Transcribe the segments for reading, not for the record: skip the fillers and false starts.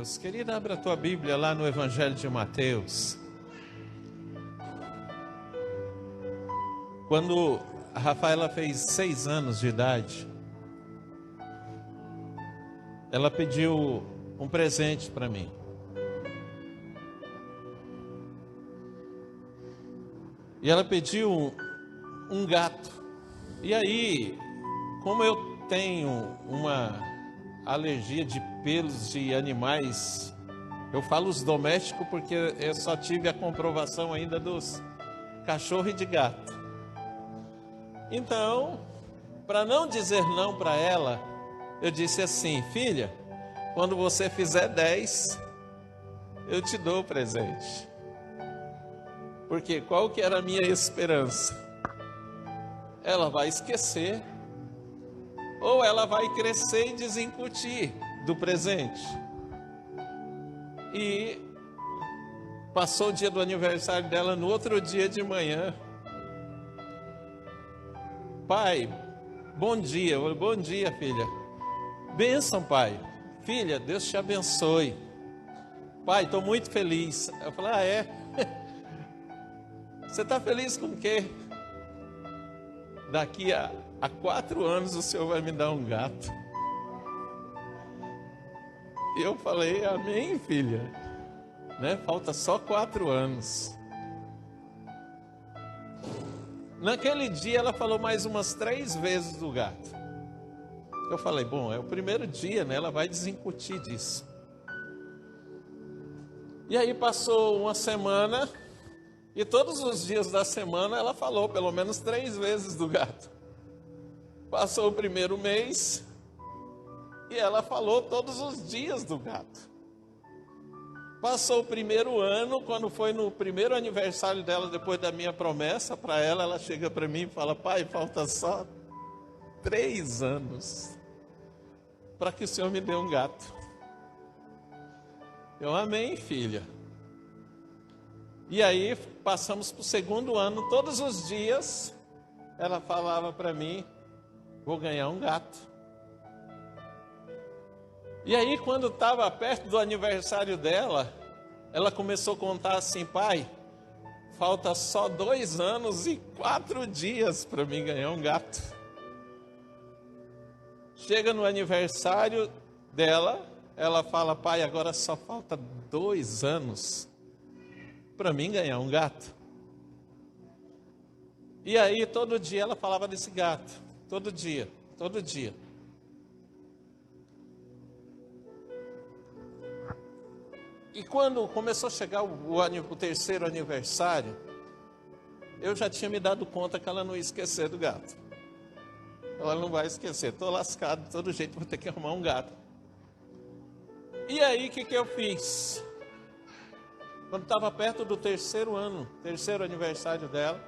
Deus. Querida, abra a tua Bíblia lá no Evangelho de Mateus. Quando a Rafaela fez 6 anos de idade, ela pediu um presente para mim. E ela pediu um gato. E aí, como eu tenho uma alergia de pelos de animais, eu falo os domésticos porque eu só tive a comprovação ainda dos cachorro e de gato. Então, para não dizer não para ela, eu disse assim: filha, quando você fizer 10, eu te dou o presente. Porque qual que era a minha esperança? Ela vai esquecer, ou ela vai crescer e desincutir do presente. E passou o dia do aniversário dela, no outro dia de manhã. Pai, bom dia. Eu falei, bom dia, filha. Bênção, pai. Filha, Deus te abençoe. Pai, estou muito feliz. Eu falei, ah, é? Você está feliz com o quê? Daqui a 4 anos o Senhor vai me dar um gato. E eu falei, amém, filha. Né? Falta só 4 anos. Naquele dia ela falou mais umas 3 vezes do gato. Eu falei, bom, é o primeiro dia, né? Ela vai desincutir disso. E aí passou uma semana, e todos os dias da semana ela falou pelo menos 3 vezes do gato. Passou o primeiro mês, e ela falou todos os dias do gato. Passou o primeiro ano, quando foi no primeiro aniversário dela, depois da minha promessa para ela, ela chega para mim e fala, pai, falta só 3 anos para que o Senhor me dê um gato. Eu, amém, filha. E aí passamos para o segundo ano, todos os dias ela falava para mim, vou ganhar um gato. E aí, quando estava perto do aniversário dela, ela começou a contar assim, pai, falta só 2 anos e 4 dias para mim ganhar um gato. Chega no aniversário dela, ela fala, pai, agora só falta 2 anos para mim ganhar um gato. E aí, todo dia ela falava desse gato, todo dia. E quando começou a chegar o terceiro aniversário, eu já tinha me dado conta que ela não ia esquecer do gato. Ela não vai esquecer, estou lascado, de todo jeito vou ter que arrumar um gato. E aí, o que eu fiz? Quando estava perto do terceiro aniversário dela,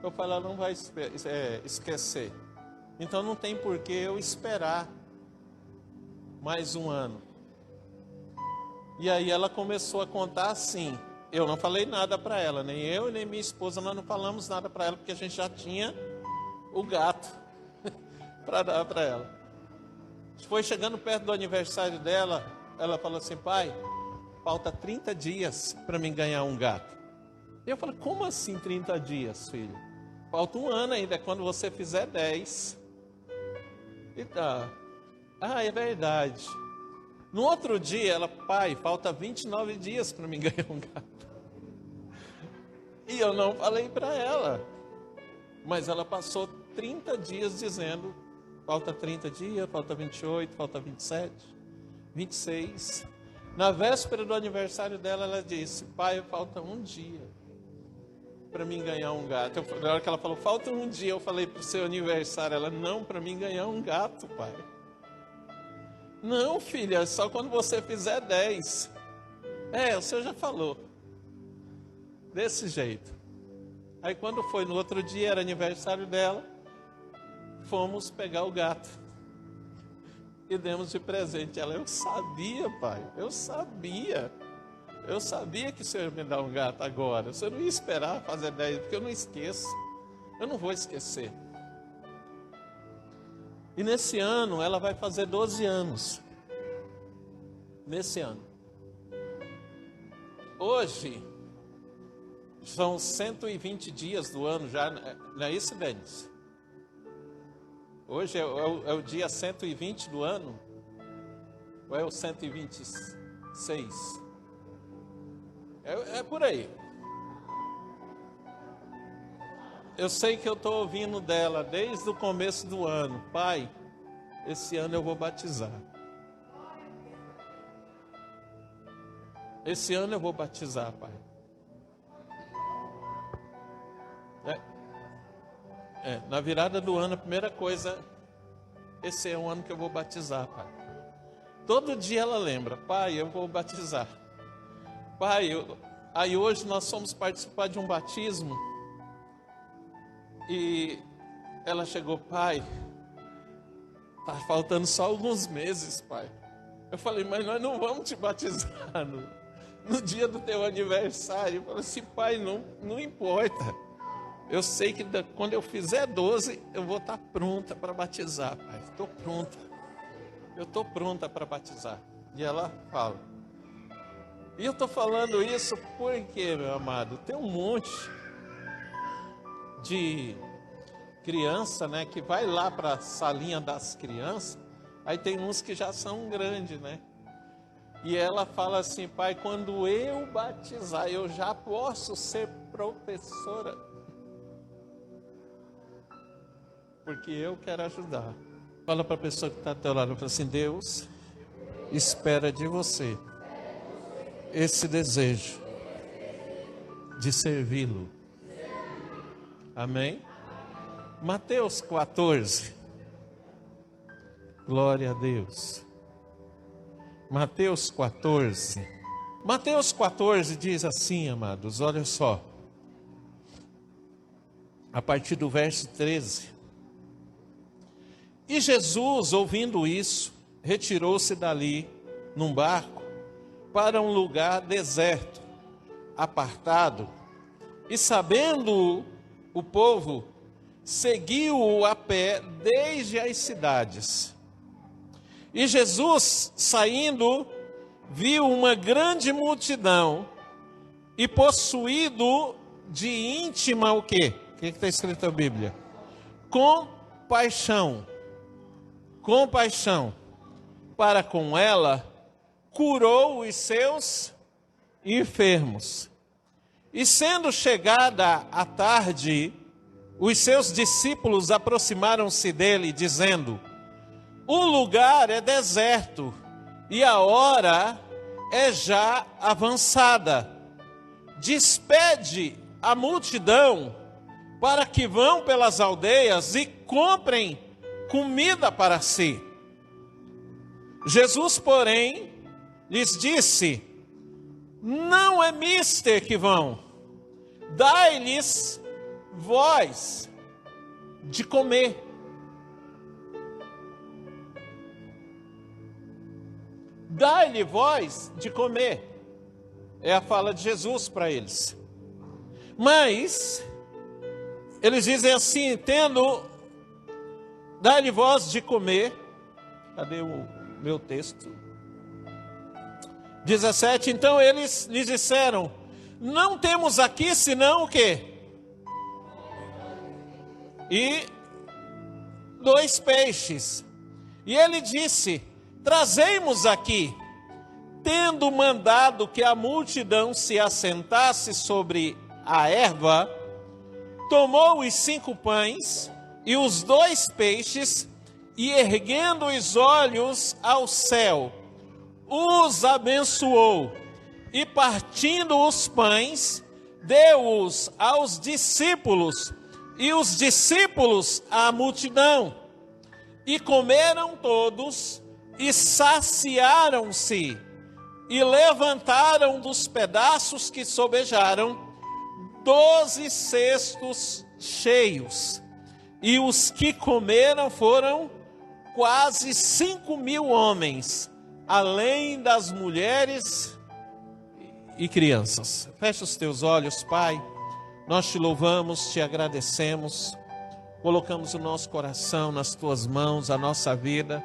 eu falei, ela não vai esquecer. Então não tem por que eu esperar mais um ano. E aí ela começou a contar assim. Eu não falei nada para ela, nem eu nem minha esposa, nós não falamos nada para ela, porque a gente já tinha o gato para dar para ela. Foi chegando perto do aniversário dela, ela falou assim, pai, falta 30 dias para mim ganhar um gato. E eu falei, como assim 30 dias, filho? Falta 1 ano ainda, é quando você fizer 10. E tá. Ah, é verdade. No outro dia, ela, pai, falta 29 dias para mim ganhar um gato. E eu não falei para ela. Mas ela passou 30 dias dizendo, falta 30 dias, falta 28, falta 27, 26. Na véspera do aniversário dela, ela disse, pai, falta 1 dia para mim ganhar um gato. Na hora que ela falou, falta 1 dia, eu falei para o seu aniversário. Ela, não, para mim ganhar um gato, pai. Não, filha, só quando você fizer 10. O senhor já falou. Desse jeito. Aí quando foi no outro dia, era aniversário dela, fomos pegar o gato. E demos de presente. Ela, eu sabia, pai, eu sabia. Eu sabia que o senhor ia me dar um gato agora. O senhor não ia esperar fazer 10, porque eu não esqueço. Eu não vou esquecer. E nesse ano, ela vai fazer 12 anos. Nesse ano. hoje são 120 dias do ano já, não é isso, Denis? Hoje é o dia 120 do ano? Ou é o 126? É por aí. Eu sei que eu estou ouvindo dela desde o começo do ano. Pai, esse ano eu vou batizar. Esse ano eu vou batizar, pai. Na virada do ano, a primeira coisa, esse é o ano que eu vou batizar, pai. Todo dia ela lembra, pai, eu vou batizar. Pai, aí hoje nós fomos participar de um batismo e ela chegou, pai, tá faltando só alguns meses, pai. Eu falei, mas nós não vamos te batizar no dia do teu aniversário. Eu falei assim, pai, não importa. Eu sei que quando eu fizer 12, eu vou estar pronta para batizar, pai. Estou pronta. Eu estou pronta para batizar. E ela fala. E eu estou falando isso porque, meu amado, tem um monte de criança, né, que vai lá para a salinha das crianças. Aí tem uns que já são grandes, né? E ela fala assim, pai, quando eu batizar, eu já posso ser professora. Porque eu quero ajudar. Fala para a pessoa que está ao teu lado, fala assim, Deus espera de você esse desejo de servi-lo. Amém? Mateus 14. Glória a Deus. Mateus 14. Mateus 14 diz assim, amados, olha só. A partir do verso 13. E Jesus, ouvindo isso, retirou-se dali num barco para um lugar deserto, apartado, e sabendo o povo, seguiu-o a pé desde as cidades. E Jesus, saindo, viu uma grande multidão e possuído de íntima o quê? O que está escrito na Bíblia? Compaixão, para com ela, curou os seus enfermos. E sendo chegada a tarde, os seus discípulos aproximaram-se dele, dizendo, o lugar é deserto, e a hora é já avançada. Despede a multidão, para que vão pelas aldeias e comprem comida para si. Jesus, porém, lhes disse, não é mister que vão, dai-lhes vós de comer. Dai-lhe vós de comer. É a fala de Jesus para eles. Mas, eles dizem assim, dai-lhe vós de comer. Cadê o meu texto? 17, então eles lhes disseram, não temos aqui senão o quê? E 2 peixes. E ele disse, trazei-mos aqui. Tendo mandado que a multidão se assentasse sobre a erva, tomou os 5 pães e os 2 peixes, e erguendo os olhos ao céu, os abençoou, e partindo os pães, deu-os aos discípulos, e os discípulos à multidão. E comeram todos, e saciaram-se, e levantaram dos pedaços que sobejaram 12 cestos cheios. E os que comeram foram quase 5.000 homens, além das mulheres e crianças. Fecha os teus olhos, Pai. Nós te louvamos, te agradecemos. Colocamos o nosso coração nas tuas mãos, a nossa vida.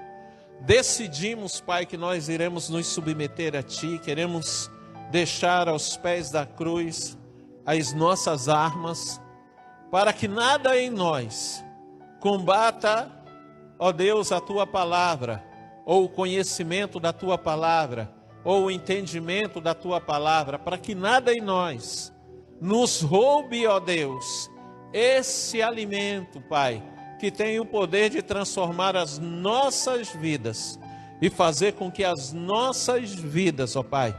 Decidimos, Pai, que nós iremos nos submeter a Ti, queremos deixar aos pés da cruz as nossas armas, para que nada em nós combata, ó Deus, a Tua palavra, ou o conhecimento da Tua palavra, ou o entendimento da Tua palavra, para que nada em nós nos roube, ó Deus, esse alimento, Pai, que tem o poder de transformar as nossas vidas e fazer com que as nossas vidas, ó Pai,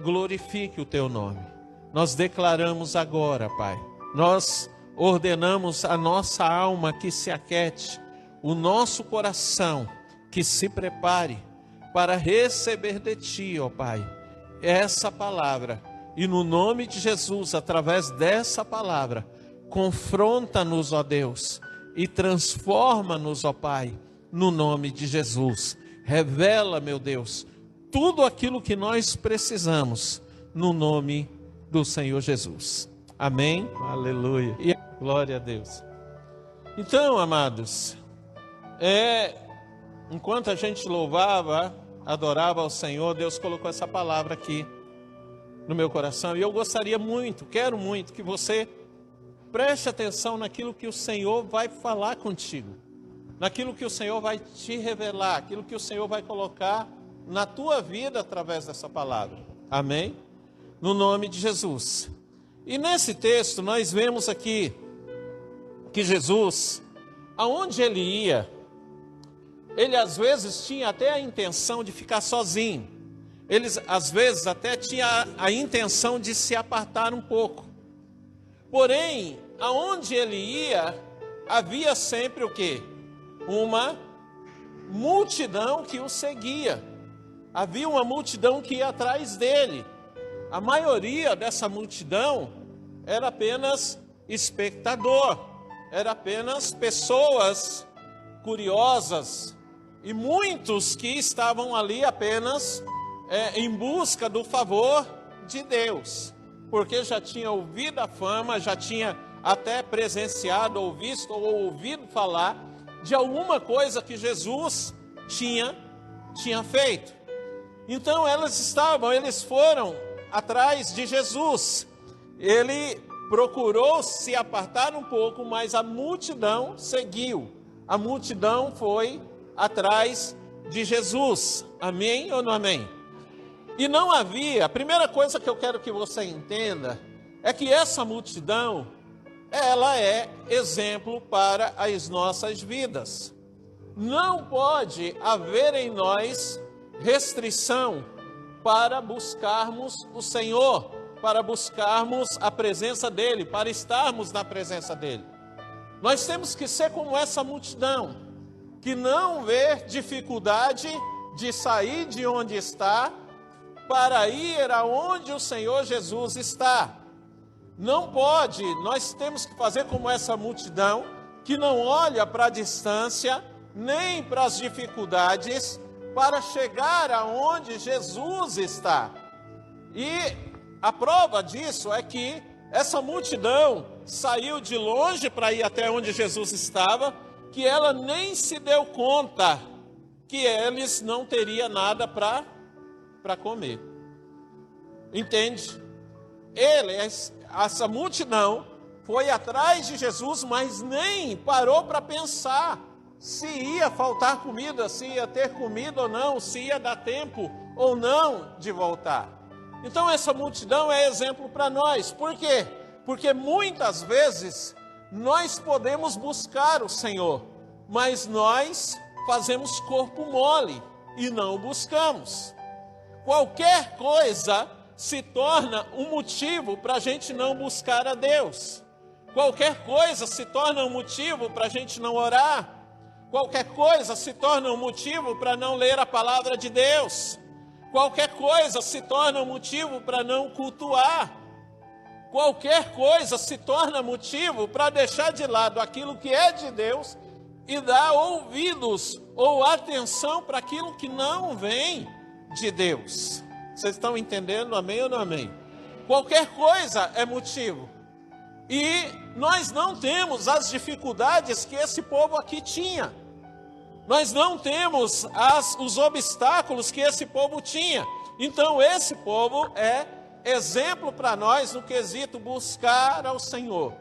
glorifique o Teu nome. Nós declaramos agora, Pai, nós ordenamos a nossa alma que se aquete, o nosso coração que se prepare para receber de Ti, ó Pai, essa palavra. E no nome de Jesus, através dessa palavra, confronta-nos, ó Deus, e transforma-nos, ó Pai, no nome de Jesus. Revela, meu Deus, tudo aquilo que nós precisamos, no nome do Senhor Jesus. Amém? Aleluia. E glória a Deus. Então, amados, enquanto a gente louvava, adorava ao Senhor, Deus colocou essa palavra aqui no meu coração. E eu gostaria muito, quero muito que você preste atenção naquilo que o Senhor vai falar contigo, naquilo que o Senhor vai te revelar, aquilo que o Senhor vai colocar na tua vida através dessa palavra. Amém? No nome de Jesus. E nesse texto nós vemos aqui que Jesus, aonde ele ia, ele às vezes tinha até a intenção de ficar sozinho. Ele às vezes até tinha a intenção de se apartar um pouco. Porém, aonde ele ia, havia sempre o quê? Uma multidão que o seguia. Havia uma multidão que ia atrás dele. A maioria dessa multidão era apenas espectador, era apenas pessoas curiosas, e muitos que estavam ali apenas em busca do favor de Deus, porque já tinha ouvido a fama, já tinha até presenciado, ou visto, ou ouvido falar de alguma coisa que Jesus tinha feito. Então eles foram atrás de Jesus. Ele procurou se apartar um pouco, mas a multidão seguiu. A multidão foi atrás de Jesus. Amém ou não amém? E não havia, a primeira coisa que eu quero que você entenda é que essa multidão, ela é exemplo para as nossas vidas. Não pode haver em nós restrição para buscarmos o Senhor, para buscarmos a presença dEle, para estarmos na presença dEle. Nós temos que ser como essa multidão, que não vê dificuldade de sair de onde está, para ir aonde o Senhor Jesus está. Não pode, nós temos que fazer como essa multidão, que não olha para a distância, nem para as dificuldades, para chegar aonde Jesus está. E a prova disso é que essa multidão saiu de longe para ir até onde Jesus estava, que ela nem se deu conta que eles não teriam nada para comer. Entende? Essa multidão foi atrás de Jesus, mas nem parou para pensar se ia faltar comida, se ia ter comida ou não, se ia dar tempo ou não de voltar. Então essa multidão é exemplo para nós. Por quê? Porque muitas vezes nós podemos buscar o Senhor, mas nós fazemos corpo mole e não o buscamos. Qualquer coisa se torna um motivo para a gente não buscar a Deus. Qualquer coisa se torna um motivo para a gente não orar. Qualquer coisa se torna um motivo para não ler a palavra de Deus. Qualquer coisa se torna um motivo para não cultuar. Qualquer coisa se torna motivo para deixar de lado aquilo que é de Deus e dar ouvidos ou atenção para aquilo que não vem de Deus. Vocês estão entendendo? Amém ou não amém? Qualquer coisa é motivo. E nós não temos as dificuldades que esse povo aqui tinha. Nós não temos os obstáculos que esse povo tinha. Então esse povo é exemplo para nós no quesito buscar ao Senhor.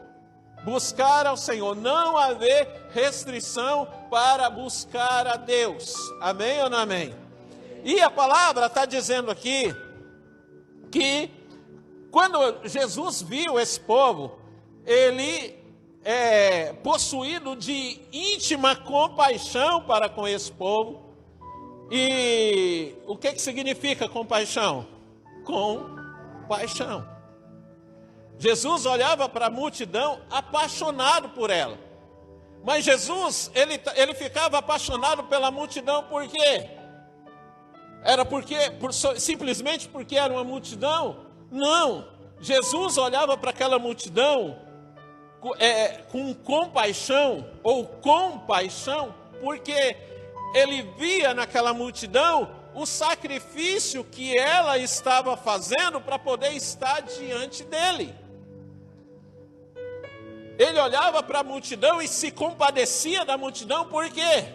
Buscar ao Senhor, não haver restrição para buscar a Deus. Amém ou não amém? E a palavra está dizendo aqui que quando Jesus viu esse povo, ele é possuído de íntima compaixão para com esse povo. E o que significa compaixão? Compaixão. Jesus olhava para a multidão apaixonado por ela. Mas Jesus, ele ficava apaixonado pela multidão por quê? Era simplesmente porque era uma multidão? Não. Jesus olhava para aquela multidão com compaixão, porque ele via naquela multidão o sacrifício que ela estava fazendo para poder estar diante dele. Ele olhava para a multidão e se compadecia da multidão, por quê?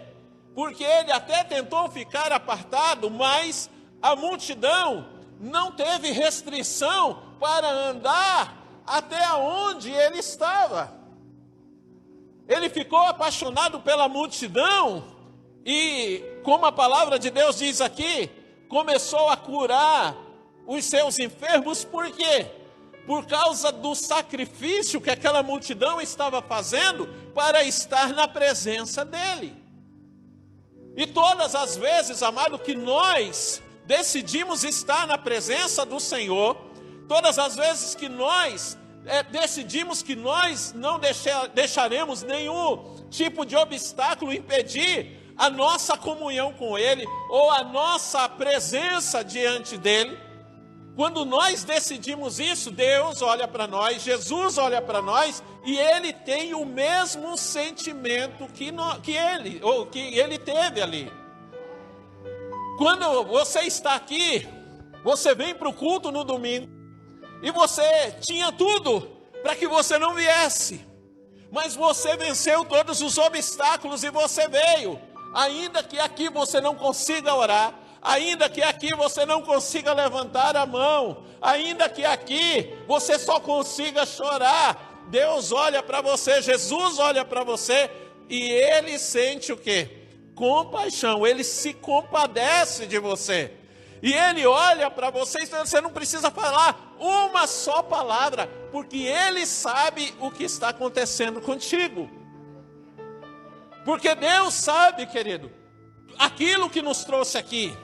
Porque ele até tentou ficar apartado, mas a multidão não teve restrição para andar até onde ele estava. Ele ficou apaixonado pela multidão e, como a palavra de Deus diz aqui, começou a curar os seus enfermos, por quê? Por causa do sacrifício que aquela multidão estava fazendo para estar na presença dele. E todas as vezes, amado, que nós decidimos estar na presença do Senhor, todas as vezes que nós decidimos que nós não deixaremos nenhum tipo de obstáculo impedir a nossa comunhão com Ele, ou a nossa presença diante dEle, quando nós decidimos isso, Deus olha para nós, Jesus olha para nós, e Ele tem o mesmo sentimento que Ele teve ali. Quando você está aqui, você vem para o culto no domingo, e você tinha tudo para que você não viesse, mas você venceu todos os obstáculos e você veio, ainda que aqui você não consiga orar, ainda que aqui você não consiga levantar a mão, ainda que aqui você só consiga chorar, Deus olha para você, Jesus olha para você, e Ele sente o quê? Compaixão, Ele se compadece de você, e Ele olha para você, e você não precisa falar uma só palavra, porque Ele sabe o que está acontecendo contigo, porque Deus sabe, querido, aquilo que nos trouxe aqui.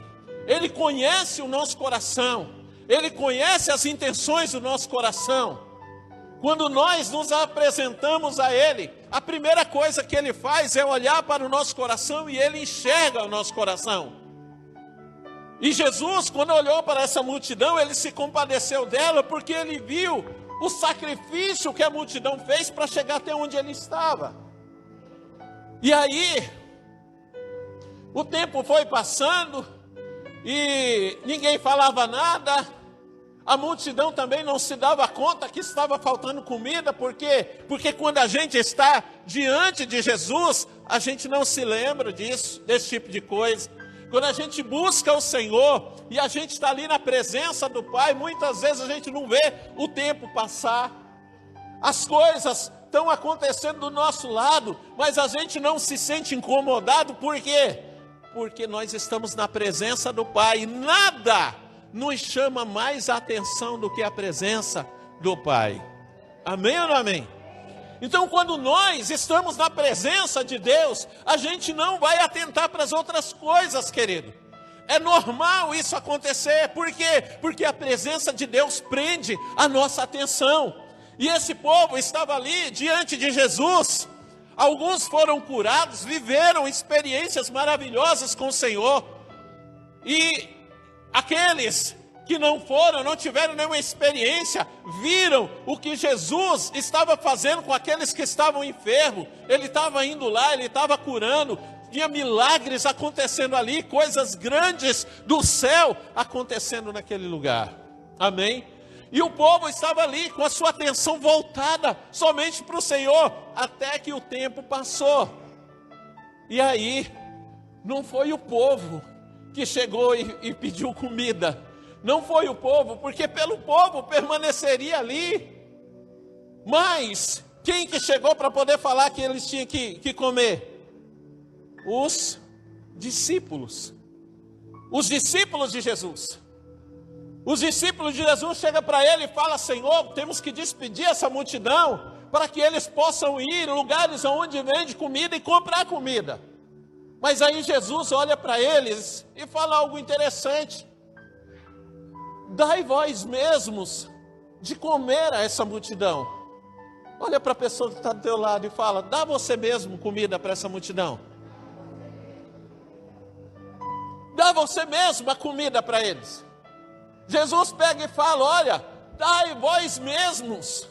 Ele conhece o nosso coração, Ele conhece as intenções do nosso coração. Quando nós nos apresentamos a Ele, a primeira coisa que Ele faz é olhar para o nosso coração e Ele enxerga o nosso coração. E Jesus, quando olhou para essa multidão, Ele se compadeceu dela porque Ele viu o sacrifício que a multidão fez para chegar até onde Ele estava. E aí, o tempo foi passando, e ninguém falava nada, a multidão também não se dava conta que estava faltando comida, porque quando a gente está diante de Jesus, a gente não se lembra desse tipo de coisa. Quando a gente busca o Senhor, e a gente está ali na presença do Pai, muitas vezes a gente não vê o tempo passar, as coisas estão acontecendo do nosso lado, mas a gente não se sente incomodado, por quê? Porque nós estamos na presença do Pai, e nada nos chama mais a atenção do que a presença do Pai. Amém ou não amém? Então, quando nós estamos na presença de Deus, a gente não vai atentar para as outras coisas, querido. É normal isso acontecer, por quê? Porque a presença de Deus prende a nossa atenção. E esse povo estava ali diante de Jesus. Alguns foram curados, viveram experiências maravilhosas com o Senhor. E aqueles que não tiveram nenhuma experiência, viram o que Jesus estava fazendo com aqueles que estavam enfermos. Ele estava indo lá, ele estava curando, tinha milagres acontecendo ali, coisas grandes do céu acontecendo naquele lugar. Amém? E o povo estava ali com a sua atenção voltada somente para o Senhor, até que o tempo passou. E aí, não foi o povo que chegou e pediu comida, Não foi o povo, porque pelo povo permaneceria ali. Mas quem que chegou para poder falar que eles tinham que comer? Os discípulos. Os discípulos de Jesus. Os discípulos de Jesus chegam para ele e falam: Senhor, temos que despedir essa multidão para que eles possam ir em lugares onde vende comida e comprar comida. Mas aí Jesus olha para eles e fala algo interessante: dai vós mesmos de comer a essa multidão. Olha para a pessoa que está do teu lado e fala: dá você mesmo comida para essa multidão. Dá você mesmo a comida para eles. Jesus pega e fala: olha, dai vós mesmos.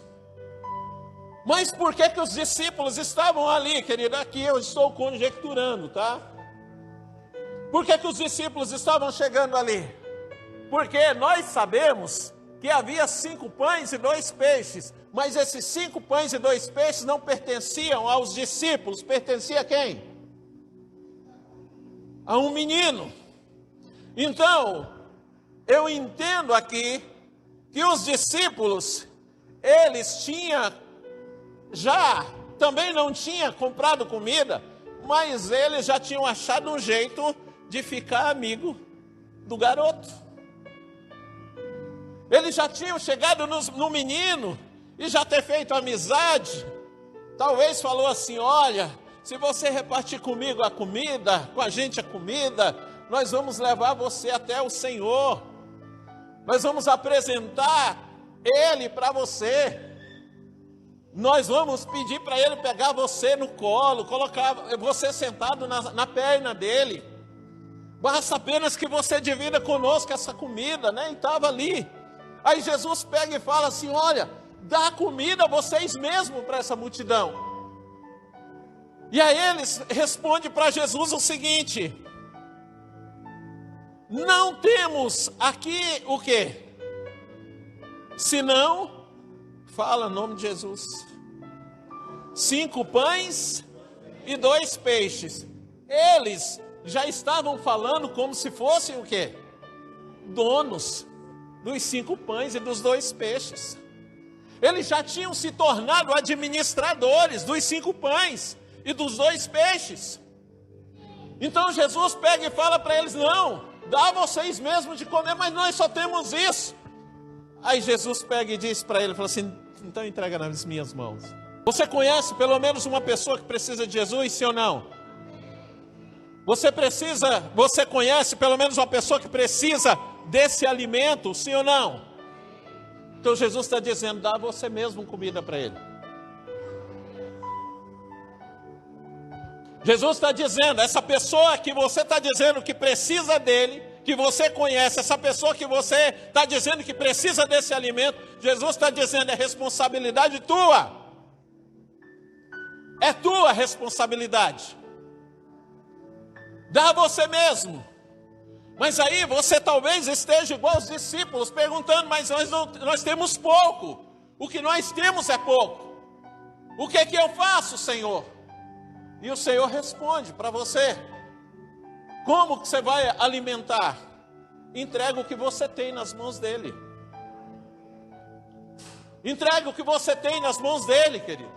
Mas por que os discípulos estavam ali, querido? Aqui eu estou conjecturando, tá? Por que os discípulos estavam chegando ali? Porque nós sabemos que havia 5 pães e 2 peixes. Mas esses 5 pães e 2 peixes não pertenciam aos discípulos. Pertencia a quem? A um menino. Então, eu entendo aqui que os discípulos, eles também não tinham comprado comida, mas eles já tinham achado um jeito de ficar amigo do garoto. Eles já tinham chegado no menino e já ter feito amizade. Talvez falou assim: olha, se você repartir comigo a comida, com a gente a comida, nós vamos levar você até o Senhor. Nós vamos apresentar Ele para você. Nós vamos pedir para Ele pegar você no colo, colocar você sentado na perna dele. Basta apenas que você divida conosco essa comida, né? E estava ali. Aí Jesus pega e fala assim: olha, dá comida vocês mesmos para essa multidão. E aí eles respondem para Jesus o seguinte: não temos aqui o quê? Senão, fala o nome de Jesus, 5 pães e 2 peixes. Eles já estavam falando como se fossem o quê? Donos dos 5 pães e dos 2 peixes. Eles já tinham se tornado administradores dos 5 pães e dos 2 peixes. Então Jesus pega e fala para eles: não, dá vocês mesmos de comer, mas nós só temos isso. Aí Jesus pega e diz para ele, fala assim: então entrega nas minhas mãos. Você conhece pelo menos uma pessoa que precisa de Jesus, sim ou não? Você conhece pelo menos uma pessoa que precisa desse alimento, sim ou não? Então Jesus está dizendo: dá você mesmo comida para ele. Jesus está dizendo: essa pessoa que você está dizendo que precisa dele, que você conhece, essa pessoa que você está dizendo que precisa desse alimento, Jesus está dizendo: é responsabilidade tua. É tua responsabilidade. Dá você mesmo. Mas aí você talvez esteja igual aos discípulos, perguntando: mas nós temos pouco. O que nós temos é pouco. O que é que eu faço, Senhor? E o Senhor responde para você: como que você vai alimentar? Entrega o que você tem nas mãos dele. Entrega o que você tem nas mãos dele, querido.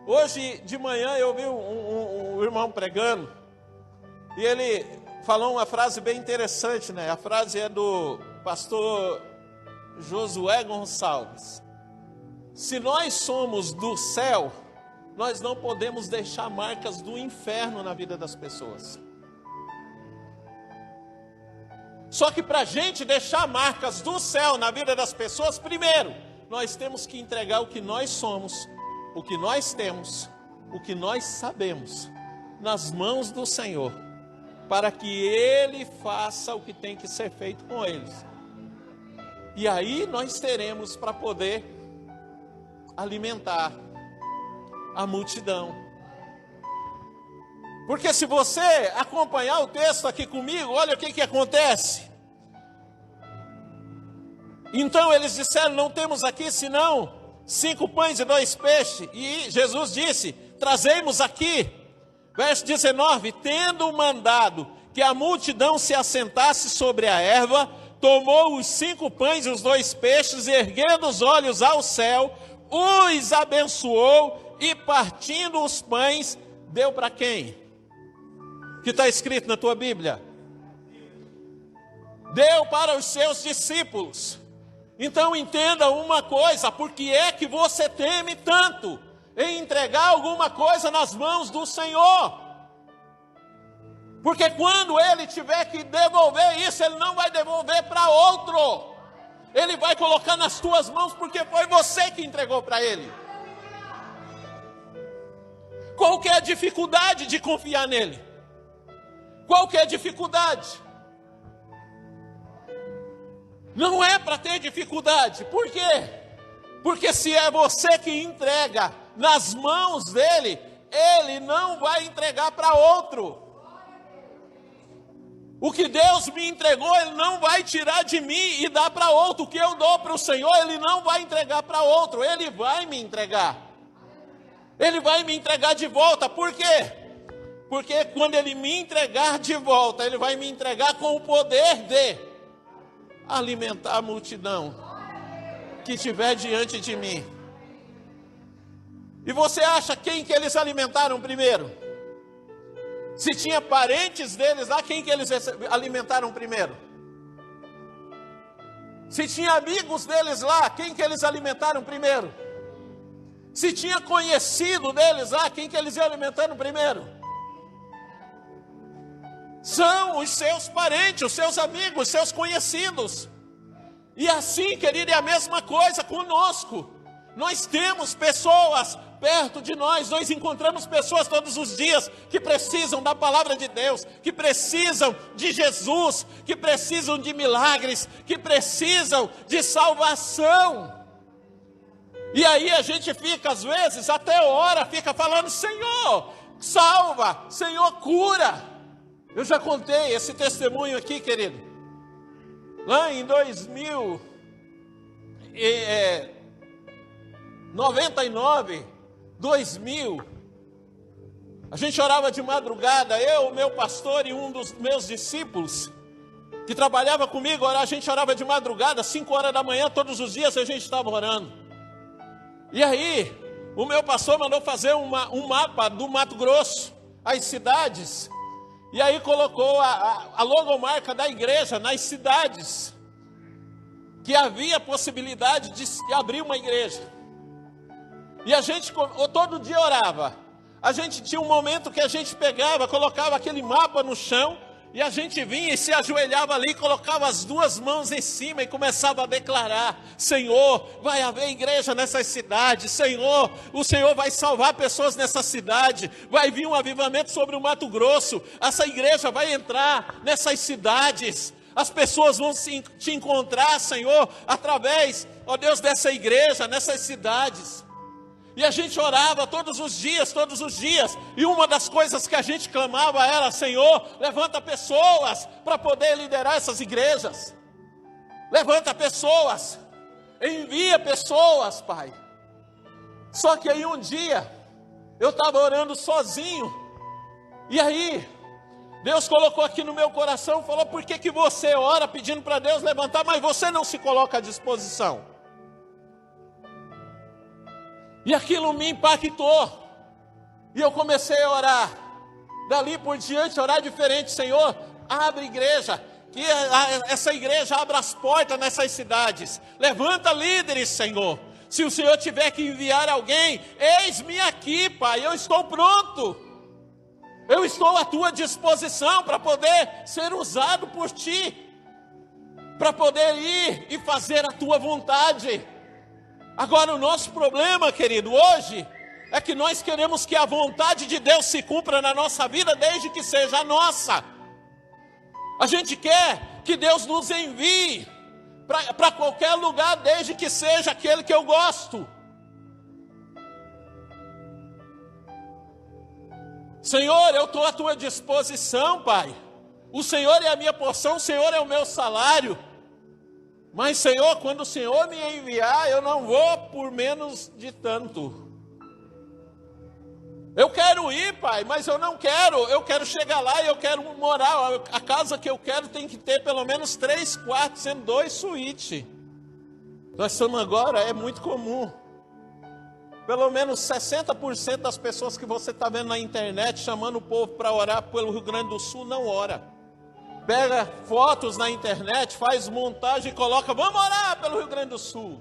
Hoje de manhã eu vi um irmão pregando, e ele falou uma frase bem interessante, né? A frase é do pastor Josué Gonçalves: se nós somos do céu, nós não podemos deixar marcas do inferno na vida das pessoas. Só que para a gente deixar marcas do céu na vida das pessoas, primeiro, nós temos que entregar o que nós somos, o que nós temos, o que nós sabemos, nas mãos do Senhor, para que Ele faça o que tem que ser feito com eles. E aí nós teremos para poder alimentar a multidão. Porque se você acompanhar o texto aqui comigo, olha o que acontece. Então eles disseram: não temos aqui senão 5 pães e 2 peixes. E Jesus disse: trazemos aqui. Verso 19: tendo mandado que a multidão se assentasse sobre a erva, tomou os 5 pães e os 2 peixes, erguendo os olhos ao céu, os abençoou e partindo os pães, deu para quem? Que está escrito na tua Bíblia? Deu para os seus discípulos. Então entenda uma coisa, por que é que você teme tanto em entregar alguma coisa nas mãos do Senhor? Porque quando Ele tiver que devolver isso, Ele não vai devolver para outro. Ele vai colocar nas tuas mãos, porque foi você que entregou para Ele. Qual que é a dificuldade de confiar nele? Qual que é a dificuldade? Não é para ter dificuldade. Por quê? Porque se é você que entrega nas mãos dele, ele não vai entregar para outro. O que Deus me entregou, Ele não vai tirar de mim e dar para outro. O que eu dou para o Senhor, Ele não vai entregar para outro. Ele vai me entregar. Ele vai me entregar de volta. Por quê? Porque quando Ele me entregar de volta, Ele vai me entregar com o poder de alimentar a multidão que estiver diante de mim. E você acha quem que eles alimentaram primeiro? Se tinha parentes deles lá, quem que eles alimentaram primeiro? Se tinha amigos deles lá, quem que eles alimentaram primeiro? Se tinha conhecido deles lá, quem que eles alimentaram primeiro? São os seus parentes, os seus amigos, os seus conhecidos. E assim, querido, é a mesma coisa conosco. Nós temos pessoas perto de nós encontramos pessoas todos os dias que precisam da palavra de Deus, que precisam de Jesus, que precisam de milagres, que precisam de salvação. E aí a gente fica, às vezes, até hora, fica falando: Senhor, salva, Senhor, cura. Eu já contei esse testemunho aqui, querido. Lá em 99, 2000, a gente orava de madrugada, eu, o meu pastor e um dos meus discípulos, que trabalhava comigo, a gente orava de madrugada, 5 horas da manhã, todos os dias a gente estava orando. E aí, o meu pastor mandou fazer um mapa do Mato Grosso, as cidades, e aí colocou a logomarca da igreja nas cidades, que havia possibilidade de abrir uma igreja. E a gente todo dia orava. A gente tinha um momento que a gente pegava, colocava aquele mapa no chão, e a gente vinha e se ajoelhava ali, colocava as 2 mãos em cima e começava a declarar: Senhor, vai haver igreja nessas cidades, Senhor, o Senhor vai salvar pessoas nessa cidade, vai vir um avivamento sobre o Mato Grosso, essa igreja vai entrar nessas cidades, as pessoas vão te encontrar, Senhor, através, ó Deus, dessa igreja, nessas cidades. E a gente orava todos os dias, e uma das coisas que a gente clamava era: Senhor, levanta pessoas para poder liderar essas igrejas. Levanta pessoas, envia pessoas, Pai. Só que aí um dia, eu estava orando sozinho, e aí, Deus colocou aqui no meu coração, falou: por que você ora pedindo para Deus levantar, mas você não se coloca à disposição? E aquilo me impactou, e eu comecei a orar, dali por diante, orar diferente: Senhor, abre igreja, que essa igreja abra as portas nessas cidades, levanta líderes, Senhor, se o Senhor tiver que enviar alguém, eis-me aqui, Pai, eu estou pronto, eu estou à tua disposição para poder ser usado por Ti, para poder ir e fazer a tua vontade. Agora, o nosso problema, querido, hoje, é que nós queremos que a vontade de Deus se cumpra na nossa vida, desde que seja a nossa. A gente quer que Deus nos envie para qualquer lugar, desde que seja aquele que eu gosto. Senhor, eu estou à tua disposição, Pai. O Senhor é a minha porção, o Senhor é o meu salário. Mas, Senhor, quando o Senhor me enviar, eu não vou por menos de tanto. Eu quero ir, pai, mas eu não quero. Eu quero chegar lá e eu quero morar. A casa que eu quero tem que ter pelo menos 3 quartos, sendo 2 suítes. Nós estamos agora, é muito comum. Pelo menos 60% das pessoas que você está vendo na internet chamando o povo para orar pelo Rio Grande do Sul, não ora. Pega fotos na internet, faz montagem e coloca, vamos orar pelo Rio Grande do Sul.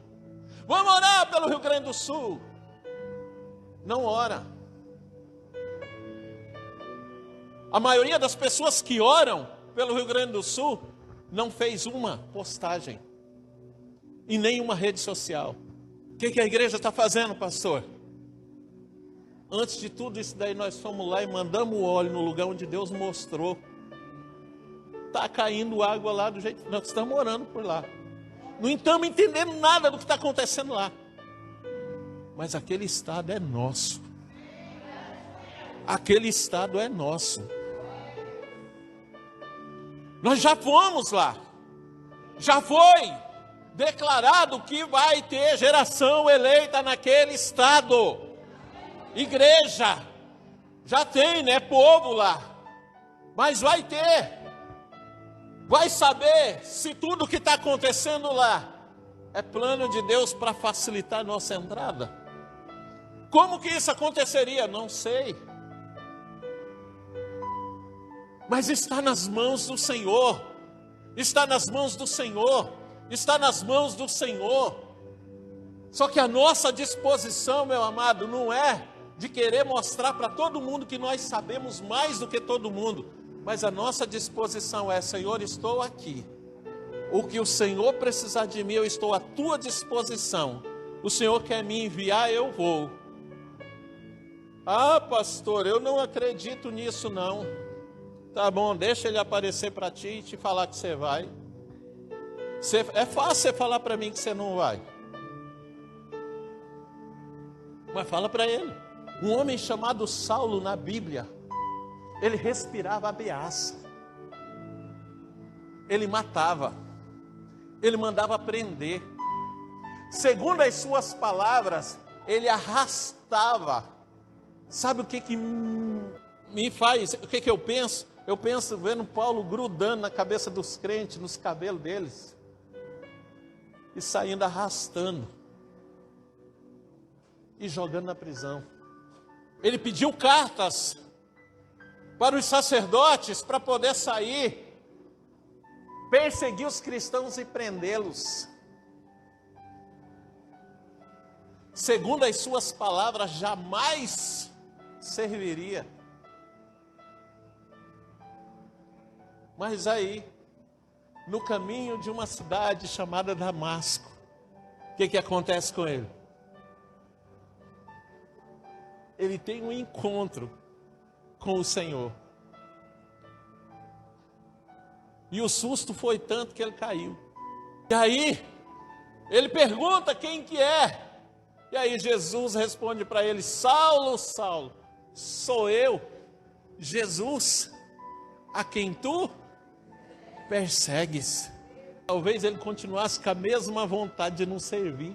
Vamos orar pelo Rio Grande do Sul. Não ora. A maioria das pessoas que oram pelo Rio Grande do Sul não fez uma postagem em nenhuma rede social. O que a igreja está fazendo, pastor? Antes de tudo isso daí, nós fomos lá e mandamos o óleo no lugar onde Deus mostrou. Está caindo água lá do jeito que nós estamos orando por lá. Não estamos entendendo nada do que está acontecendo lá. Mas aquele estado é nosso. Aquele estado é nosso. Nós já fomos lá. Já foi declarado que vai ter geração eleita naquele estado. Igreja. Já tem, né? Povo lá. Mas vai ter. Vai saber se tudo que está acontecendo lá é plano de Deus para facilitar a nossa entrada. Como que isso aconteceria? Não sei. Mas está nas mãos do Senhor. Está nas mãos do Senhor. Está nas mãos do Senhor. Só que a nossa disposição, meu amado, não é de querer mostrar para todo mundo que nós sabemos mais do que todo mundo. Mas a nossa disposição é, Senhor, estou aqui. O que o Senhor precisar de mim, eu estou à tua disposição. O Senhor quer me enviar, eu vou. Ah, pastor, eu não acredito nisso não. Tá bom, deixa ele aparecer para ti e te falar que você vai. É fácil você falar para mim que você não vai. Mas fala para ele. Um homem chamado Saulo na Bíblia, ele respirava ameaça. Ele matava. Ele mandava prender. Segundo as suas palavras, ele arrastava. Sabe o que me faz? O que eu penso? Eu penso vendo Paulo grudando na cabeça dos crentes, nos cabelos deles. E saindo arrastando. E jogando na prisão. Ele pediu cartas para os sacerdotes para poder sair, perseguir os cristãos e prendê-los. Segundo as suas palavras, jamais serviria. Mas aí, no caminho de uma cidade chamada Damasco, o que acontece com ele? Ele tem um encontro com o Senhor. E o susto foi tanto que ele caiu. E aí, ele pergunta quem que é. E aí Jesus responde para ele, Saulo, Saulo, sou eu, Jesus, a quem tu persegues. Talvez ele continuasse com a mesma vontade de não servir.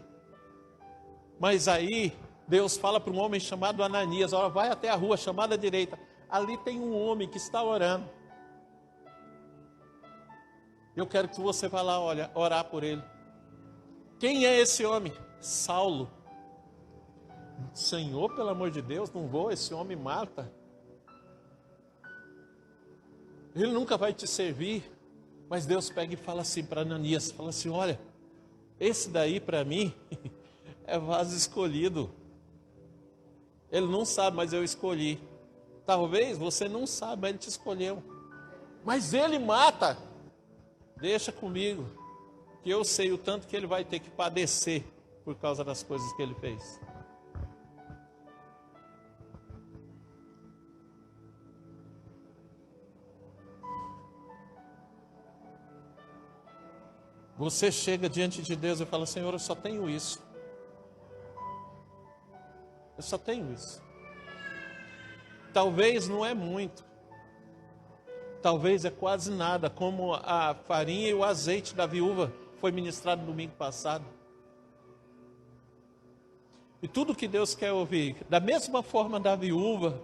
Mas aí, Deus fala para um homem chamado Ananias, olha, vai até a rua chamada direita. Ali tem um homem que está orando. Eu quero que você vá lá, olha, orar por ele. Quem é esse homem? Saulo. Senhor, pelo amor de Deus, não vou, esse homem mata. Ele nunca vai te servir. Mas Deus pega e fala assim para Ananias, fala assim, olha, esse daí para mim é vaso escolhido. Ele não sabe, mas eu escolhi. Talvez você não saiba, mas ele te escolheu. Mas ele mata. Deixa comigo, que eu sei o tanto que ele vai ter que padecer por causa das coisas que ele fez. Você chega diante de Deus e fala, Senhor, eu só tenho isso. Eu só tenho isso. Talvez não é muito. Talvez é quase nada, como a farinha e o azeite da viúva foi ministrado no domingo passado. E tudo que Deus quer ouvir, da mesma forma da viúva,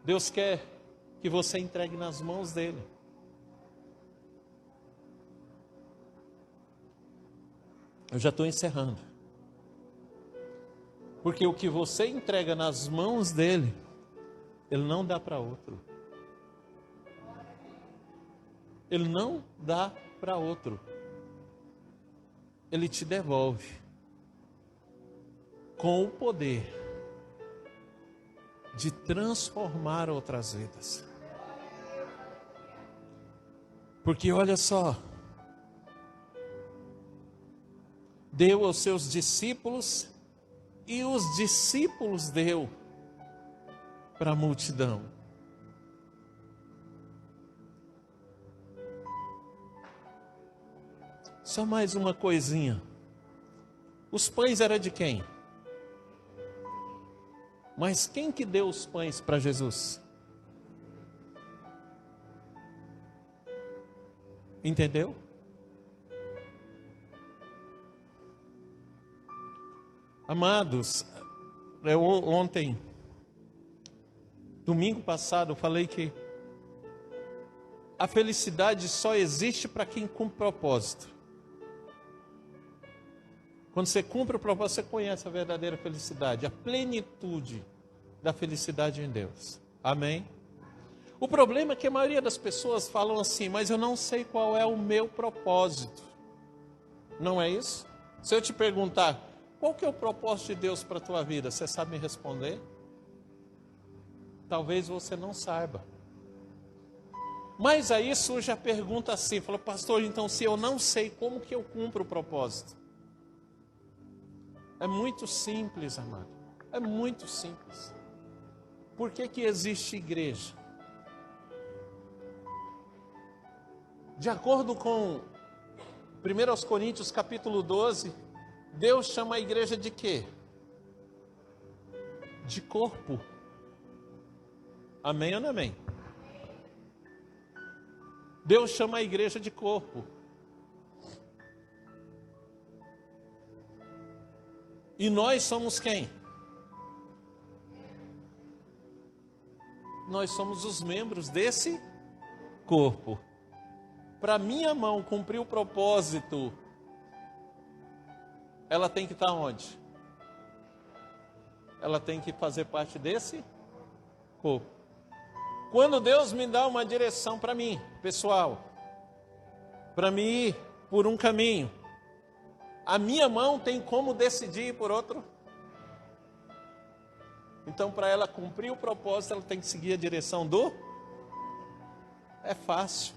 Deus quer que você entregue nas mãos dele. Eu já estou encerrando. Porque o que você entrega nas mãos dele, ele não dá para outro. Ele não dá para outro. Ele te devolve com o poder de transformar outras vidas. Porque olha só, deu aos seus discípulos e os discípulos deu para a multidão. Só mais uma coisinha. Os pães eram de quem? Mas quem que deu os pães para Jesus? Entendeu? Amados, ontem, domingo passado, eu falei que a felicidade só existe para quem cumpre propósito. Quando você cumpre o propósito, você conhece a verdadeira felicidade, a plenitude da felicidade em Deus. Amém? O problema é que a maioria das pessoas falam assim, mas eu não sei qual é o meu propósito. Não é isso? Se eu te perguntar, qual que é o propósito de Deus para a tua vida? Você sabe me responder? Talvez você não saiba. Mas aí surge a pergunta assim, fala, pastor, então se eu não sei, como que eu cumpro o propósito? É muito simples, amado. É muito simples. Por que que existe igreja? De acordo com 1 Coríntios capítulo 12, Deus chama a igreja de quê? De corpo. Amém ou não amém? Deus chama a igreja de corpo. E nós somos quem? Nós somos os membros desse corpo. Para minha mão cumprir o propósito, ela tem que estar onde? Ela tem que fazer parte desse corpo. Quando Deus me dá uma direção para mim, pessoal, para mim ir por um caminho, a minha mão tem como decidir ir por outro? Então, para ela cumprir o propósito, ela tem que seguir a direção do... É fácil.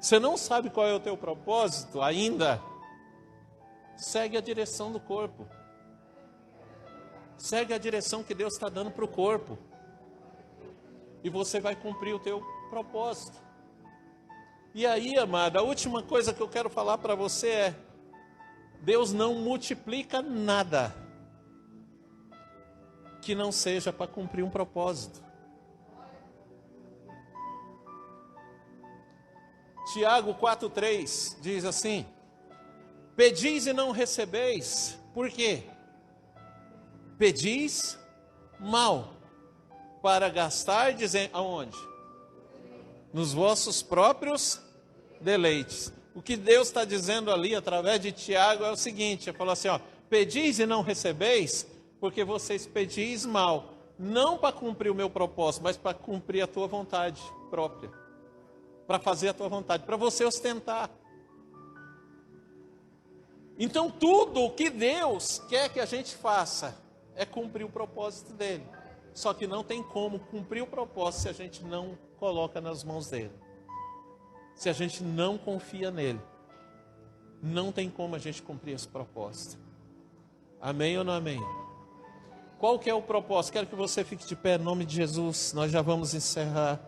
Você não sabe qual é o teu propósito ainda? Segue a direção do corpo. Segue a direção que Deus está dando para o corpo. E você vai cumprir o teu propósito. E aí, amada, a última coisa que eu quero falar para você é: Deus não multiplica nada que não seja para cumprir um propósito. Tiago 4,3 diz assim: pedis e não recebeis. Por quê? Pedis mal, para gastardes aonde? Nos vossos próprios deleites. O que Deus está dizendo ali, através de Tiago, é o seguinte: ele falou assim, ó, pedis e não recebeis, porque vocês pedis mal, não para cumprir o meu propósito, mas para cumprir a tua vontade própria, para fazer a tua vontade, para você ostentar. Então tudo o que Deus quer que a gente faça é cumprir o propósito dele. Só que não tem como cumprir o propósito se a gente não coloca nas mãos dele. Se a gente não confia nele, não tem como a gente cumprir esse propósito. Amém ou não amém? Qual que é o propósito? Quero que você fique de pé em nome de Jesus. Nós já vamos encerrar.